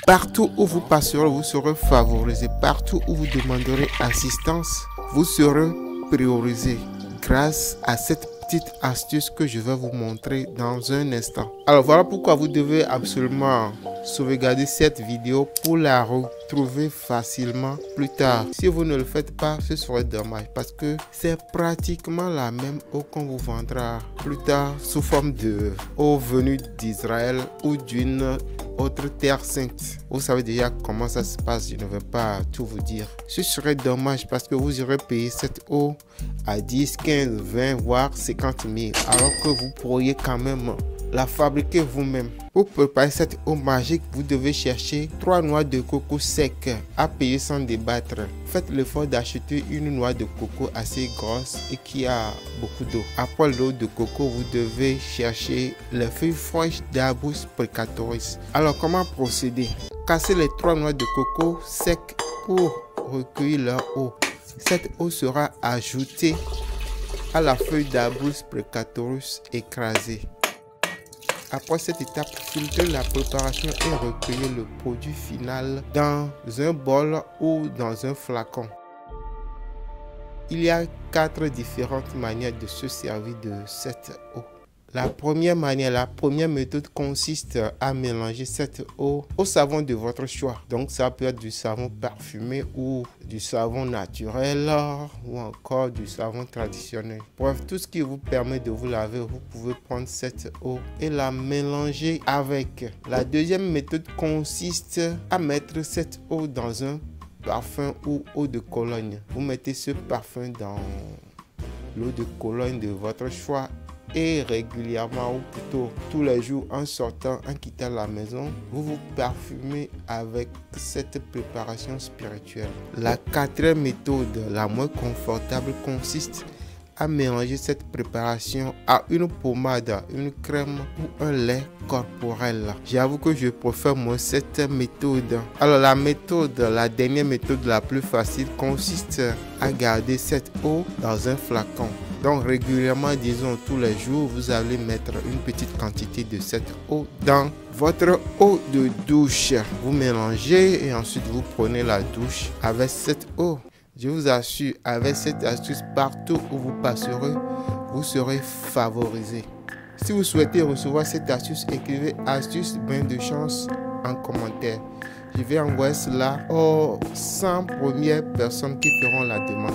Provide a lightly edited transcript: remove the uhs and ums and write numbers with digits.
Partout où vous passerez, vous serez favorisé. Partout où vous demanderez assistance, vous serez priorisé grâce à cette petite astuce que je vais vous montrer dans un instant. Alors voilà pourquoi vous devez absolument sauvegarder cette vidéo pour la retrouver facilement plus tard. Si vous ne le faites pas, ce serait dommage parce que c'est pratiquement la même eau qu'on vous vendra plus tard sous forme de eau venue d'Israël ou d'une autre terre sainte. Vous savez déjà comment ça se passe, je ne vais pas tout vous dire. Ce serait dommage parce que vous aurez payé cette eau à 10, 15, 20, voire 50 000 alors que vous pourriez quand même la fabriquer vous-même. Pour préparer cette eau magique, vous devez chercher 3 noix de coco secs à payer sans débattre. Faites l'effort d'acheter une noix de coco assez grosse et qui a beaucoup d'eau. Après l'eau de coco, vous devez chercher les feuilles fraîches d'Arbus precatoris. Alors comment procéder? Cassez les 3 noix de coco secs pour recueillir leur eau. Cette eau sera ajoutée à la feuille d'Arbus precatoris écrasée. Après cette étape, filtrez la préparation et recueillez le produit final dans un bol ou dans un flacon. Il y a 4 différentes manières de se servir de cette eau. La première méthode consiste à mélanger cette eau au savon de votre choix. Donc ça peut être du savon parfumé ou du savon naturel ou encore du savon traditionnel. Bref, tout ce qui vous permet de vous laver, vous pouvez prendre cette eau et la mélanger avec. La deuxième méthode consiste à mettre cette eau dans un parfum ou eau de Cologne. Vous mettez ce parfum dans l'eau de Cologne de votre choix et régulièrement ou plutôt tous les jours en sortant, en quittant la maison, vous vous parfumez avec cette préparation spirituelle. La quatrième méthode, la moins confortable, consiste à mélanger cette préparation à une pommade, une crème ou un lait corporel. J'avoue que je préfère moi cette méthode. Alors la dernière méthode la plus facile consiste à garder cette eau dans un flacon. Donc régulièrement, disons tous les jours, vous allez mettre une petite quantité de cette eau dans votre eau de douche. Vous mélangez et ensuite vous prenez la douche avec cette eau. Je vous assure, avec cette astuce, partout où vous passerez, vous serez favorisé. Si vous souhaitez recevoir cette astuce, écrivez astuce bain de chance en commentaire. Je vais envoyer cela aux 100 premières personnes qui feront la demande.